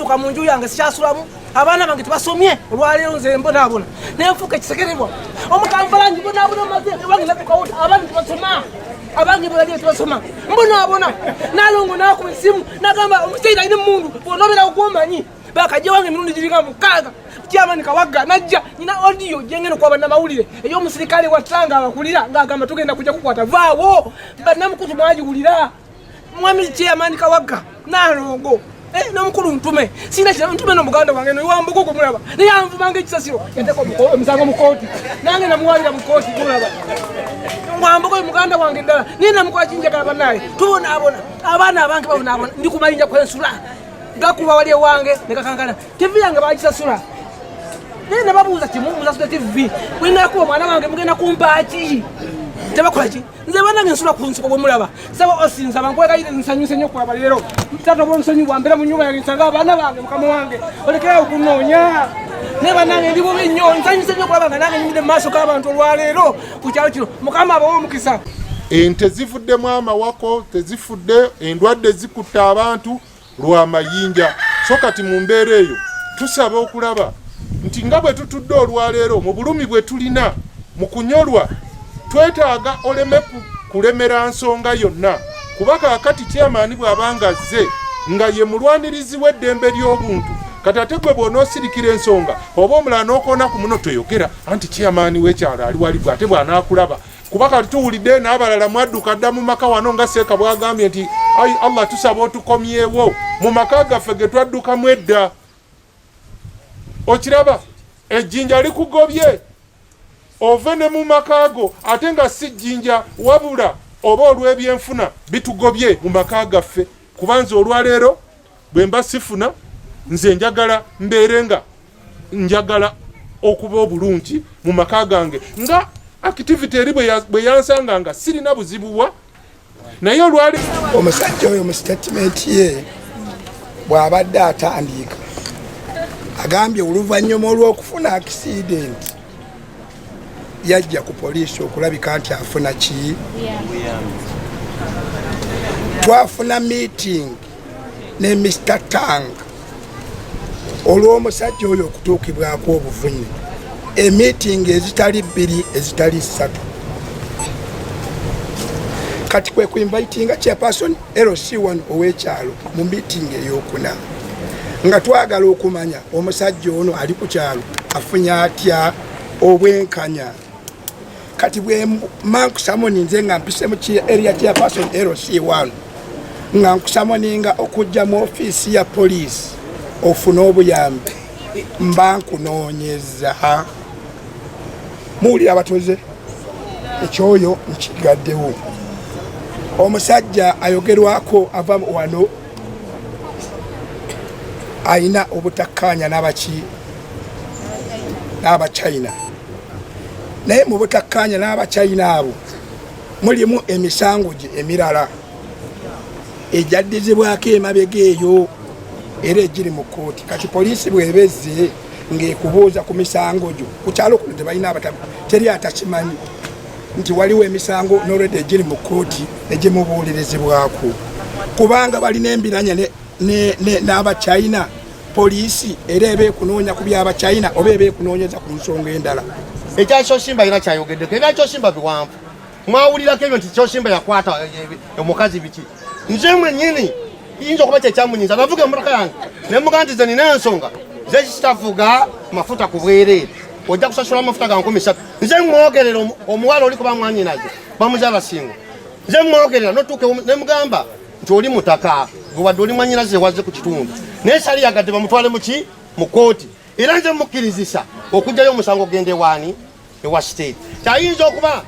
nadduka mu nju yange sikyasulamu abaana bange tebasomye olwaleero nze mbonaabona nenfuuka ekisekererwa omukambalangi mbonaabona maze ewange natukawuta abange tebasoma abange bwalire tebasoma mbonaabona nalongo nakuba essimu nagamba omusaira alina emundu bwonobera ogwomanyi bakajja wange emirundi giringa mukaaga kyamani kawagga najja nina audio jengeno kwa bannamawulire ey'omusirikale watanga abakulira ng'agamba tugenda kujja kukwata vaawo bannamukutu mwagiwulira mwami kyamani kawagga nalongo n'omukulu ntume sina kira ntume n'omuganda wange nowambuka okumulaba neyanvumanga ekisasiro yateka omusango mu kooti nange namuwalira mu kooti kumulaba mwambuka oyo muganda wange ddala niye namukola kinjagala bannaye tubonaabona abaana abange babonaabona ndi kumayinja kwensula gakuba wali ewange nekakankana tivi yange bagisasula naye nebabuuza kimu musasula tivi bwenakuba omwana wange mugenda kumpaaki tebakola ki nze banange nsula ku nsiko bwemulaba saba osinza bankwegayire nsanyuse nnyo okulaba leero taata bwa nsonyi bwambera mu nnyumba yange nsanga abaana bange mukama wange olekerawo okunoonya naye banange ndi bubi nnyo nsanyuse nnyo okulaba nga nange nyimire mu maaso g'abantu olwaleero ku kyalo kino mukama abawa omukisa ente zivuddemu amawako tezifudde endwadde zikutta abantu lw'amayinja so kati mu mbeera eyo tusaba okulaba nti nga bwe tutudde olwaleero mu bulumi bwe tulina mu kunyolwa twetaaga oleme kulemera nsonga yonna kuba kaakati kyamaani bw'abanga azze nga ye mulwanirizi w'eddembe ly'obuntu kati ate gwe bw'onoosirikira ensonga oba omulala n'okoona ku muno toyogera anti kyamaani w'ekyalo ali wali bwe ate bw'anaakulaba kuba kati tuwulidde n'abalala mwadduka dda mu maka wano nga Seeka bw'agambye nti ayi Allah tusaba otukomyewo mu maka gaffe ge twaddukamu edda okiraba ejjinja likugobye ove ne mu maka go ate nga si jjinja wabula oba olw'ebyenfuna bitugobye mu maka gaffe kuba nze olwaleero bwe mba sifuna nze njagala okuba obulungi mu maka gange nga activity eri bwe yansanga nga sirina buzibuwa naye olwaleero omusajja oyo mu statement ye bw'abadde atandika agambye oluvannyuma olw'okufuna accident yajja ku poliisi okulabika nti afuna ki twafuna meeting ne Mr. Tang olw'omusajja oyo okutuukibwako obuvunyi meeting ezitali bbiri ezitali ssatu kati kwe kuinvitinga chairperson LC1 ow'ekyalo mu meeting ey'okuna nga twagala okumanya omusajja ono ali ku kyalo afunye atya obwenkanya kati bwe mankusamoni nze nga mpise mu area chairperson LC1 nga nkusamoninga okujja mu ofiisi ya poliisi ofuna obuyambi mba nkunoonyeza muwulira abatuuze ekyoyo nkigaddewo omusajja ayogerwako ava wano ayina obutakkaanya n'abachina naye mu butakkaanya n'abachina abo mulimu emisango gye emirala ejaddizibwako emabega eyo era egiri mu kooti kati poliisi bwebezze ng'ekubuuza ku misango gyo ku kyalo kuno tebalina abatabi teri atakimanyi nti waliwo emisango n'olwedde egiri mu kooti egimubuulirizibwako kubanga balina embiranya n'abachina poliisi era eba ekunoonya ku by'abachina oba eba ekunoonyeza ku nsonga endala ekyaky'osimba alina kyayogeddeko ebyaky'osimba biwanvu mwawulirako ebyo nti kyosimba yakwata omukazi biki nze mwennyini yinza okuba kyekyamunyiza navuga emmotoka yange nemuga nti ze nina ensonga zekitavuga mafuta ku bwereere ojja kusasula amafuta ga 13 nze mwogerera omuwala oli kuba mwanyinaze bamuzaala singo nze mwogerera notuuke nemugamba nti oli mutaka gwewadde oli mwanyinaze wazze ku kitundu naye sali yagadde bamutwale muki mu kooti era nze mukkirizisa okugjayo omusango ogende waani ewa state kyayinza okuba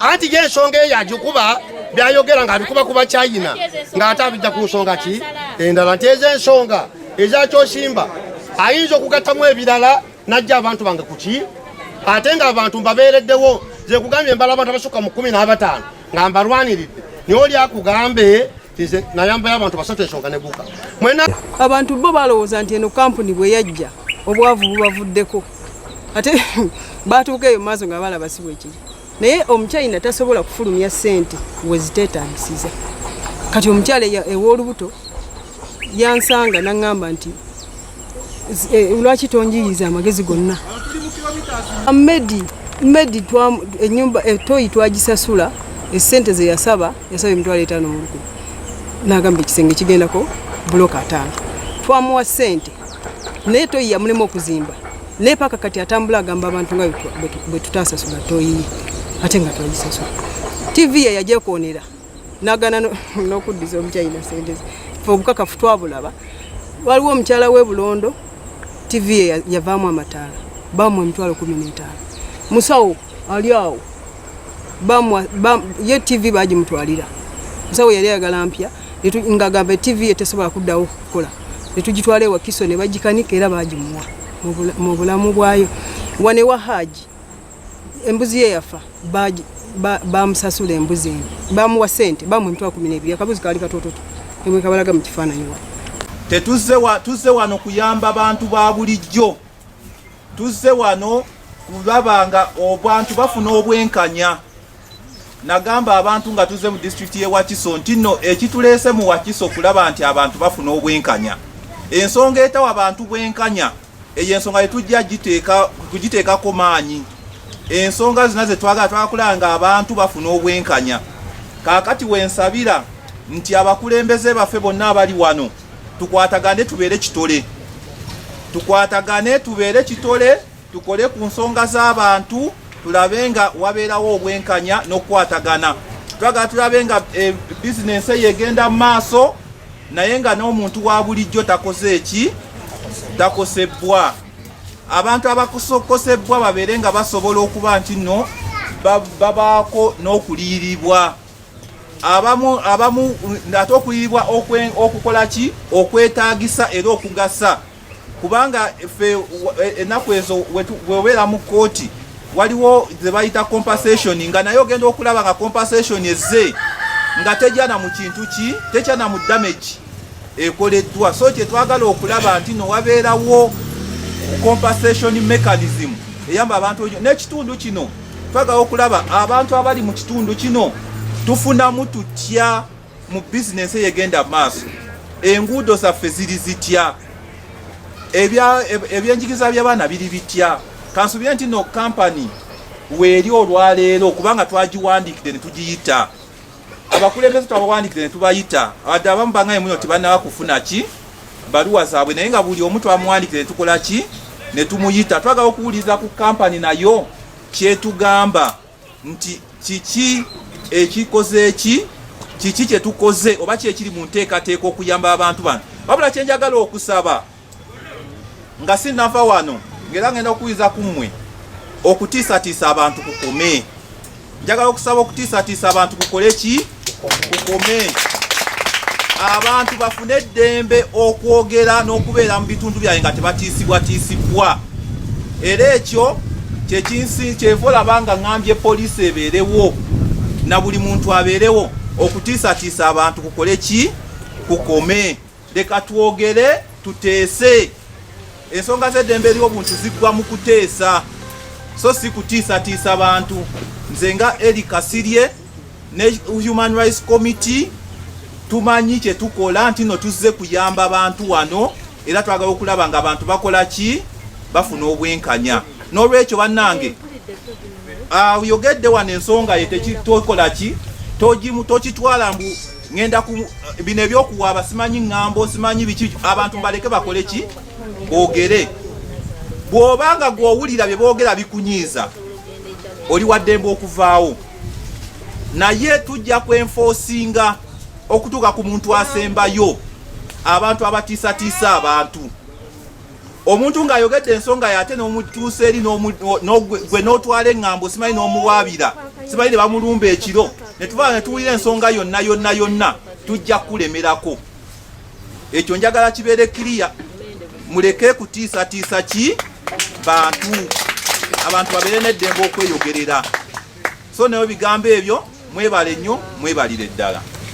anti yensonga eyo agikuba byayogera nga abikuba kuba China ng'ate abijja ku nsonga ki endala nti ez'ensonga ezakyosimba ayinza okugattamu ebirala najja abantu bange kuki ate nga abantu mbabeereddewo ze kugambye mbala abantu abasukka mu 15 nga mbalwaniridde niye oli akugambe nayambayo abantu basatu ensonga nebuka mwena abantu bo balowooza nti eno kampuni bwe yajja obwavu bubavuddeko ate batuuka eyo maaso nga balaba si bwe kiri naye omuchina tasobola kufulumya ssente weziteetaagisiza kati omukyala ew'olubuto yansanga naŋŋamba nti lwaki tonjiriza amagezi gonna medi enyumba etoyi twagisasula esente ze yasaba emitwalo 5 mu lukumi n'agamba ekisenge kigendako buloka 5 twamuwa sente naye toyi yamulema okuzimba naye paka kati atambula agamba abantu nga bwe tutasasula toyi ate nga twagisasula TV ye yajja kwonera nagana n'okuddiza omukyayina sente ze obukakafu twabulaba waliwo omukyala w'e Bulondo TV ye yavaamu amataala bamuwa emitwalo 15 musawo ali awo ye TV bagimutwalira musawo yali ayagala mpya ngagamba TV ye tesobola kuddawo okukola netugitwala Wakiso ne bagikanika era bagimuwa mu bulamu bwayo wane wa Haji embuzi ye yafa bamusasula embuzi eno bamuwa sente bamuwa emitwalo 12 akabuzi kaali katototo emwe kabalaga mu kifaananyi wa tuzze wano kuyamba abantu ba bulijjo tuzze wano kulaba nga abantu bafuna obwenkanya nagamba abantu nga tuzze mu district ye Wakiso nti nno ekituleese mu Wakiso kulaba nti abantu bafuna obwenkanya ensonga etawa abantu bwenkanya eyo ensonga yetujja kugiteekako maanyi ensonga zina ze twagala kulanga abantu bafuna obwenkanya kaakati wensabira nti abakulembeze baffe bonna abali wano tukwatagane tubeere kitole tukole ku nsonga z'abantu tulabe nga wabeerawo obwenkanya n'okukwatagana twagala tulabe nga bizinensi yegenda mu maaso naye nga n'omuntu wa bulijjo takosebwa abantu abakosebwa babeere nga basobola okuba nti nno babaako n'okuliyirirwa abamu ate okuliyirirwa okukola ki okwetaagisa era okugasa kubanga ffe ennaku ezo weobeera mu kooti waliwo ze bayita compensation nga naye ogenda okulaba nga compensation ezze nga tejana mu kintu ki tekyana mu damage ekoleddwa so kyetwagala okulaba nti no wabeerawo compensation mechanism eyamba abantu n'ekitundu kino twagala okulaba abantu abali mu kitundu kino tufunamu tutya mu bizinensi eyegenda maaso enguudo zaffe ziri zitya ebyenjigiza by'abaana biri bitya kansubire nti no kampani weeri olwaleero kubanga twagiwandiikire ne tugiyita abakulembeze twabawandiikire ne tubayita wadde abamu bangaye muno tibannaba kufuna ki baluwa zaabwe naye nga buli omu twamuwandiikire ne tukola ki ne tumuyita twagala okuwuliriza ku kampani nayo kyetugamba nti kiki ekikoze kiki kyetukoze oba kyekiri mu nteekateeka okuyamba abantu bano wabula kyenjagala okusaba nga sinava wano ngera ngenda okuwuliza ku mmwe okutiisatiisa abantu kukome njagala okusaba okutiisatiisa abantu kukole ki kukome abantu bafune eddembe okwogera n'okubeera mu bitundu byaye nga tebatiisibwatiisibwa era ekyo kyekinsi olaba nga ŋŋambye poliisi ebeerewo na buli muntu abeerewo okutiisatiisa abantu kukole ki kukome leka twogere tuteese ensonga z'eddembe ery'obuntu ziggwa mu kuteesa so si kutiisatiisa bantu nze nga Eri Kasirye ne Human Rights Committee tumanyi kye tukola nti no tuzze kuyamba abantu wano era twagala okulaba nga abantu bakola ki bafuna obwenkanya n'olwekyo bannange yogedde wano ensonga ye tekitokola ki tokitwala mbu ngenda bino ebyokuwaaba simanyi ŋŋambo simanyi biki abantu mbaleke bakole ki boogere bw'obanga gw'owulira bye boogera bikunyiiza oli waddembe okuvaawo naye tujja kwenfoosinga okutuuka ku muntu asembayo abantu abatiisatiisa abantu omuntu ng'ayogedde ensonga yate n'omutuusa eri gwe n'otwala eŋŋambo simanyi n'omuwaabira simanyi ne bamulumba ekiro ne tuvaala ne tuwulira ensonga yonna tujja kulemerako ekyo njagala kibeere kiriya muleke kutiisatiisa ki bantu abantu babeere n'eddembe okweyogerera so nayo bigambo ebyo mwebale nnyo mwebalire ddala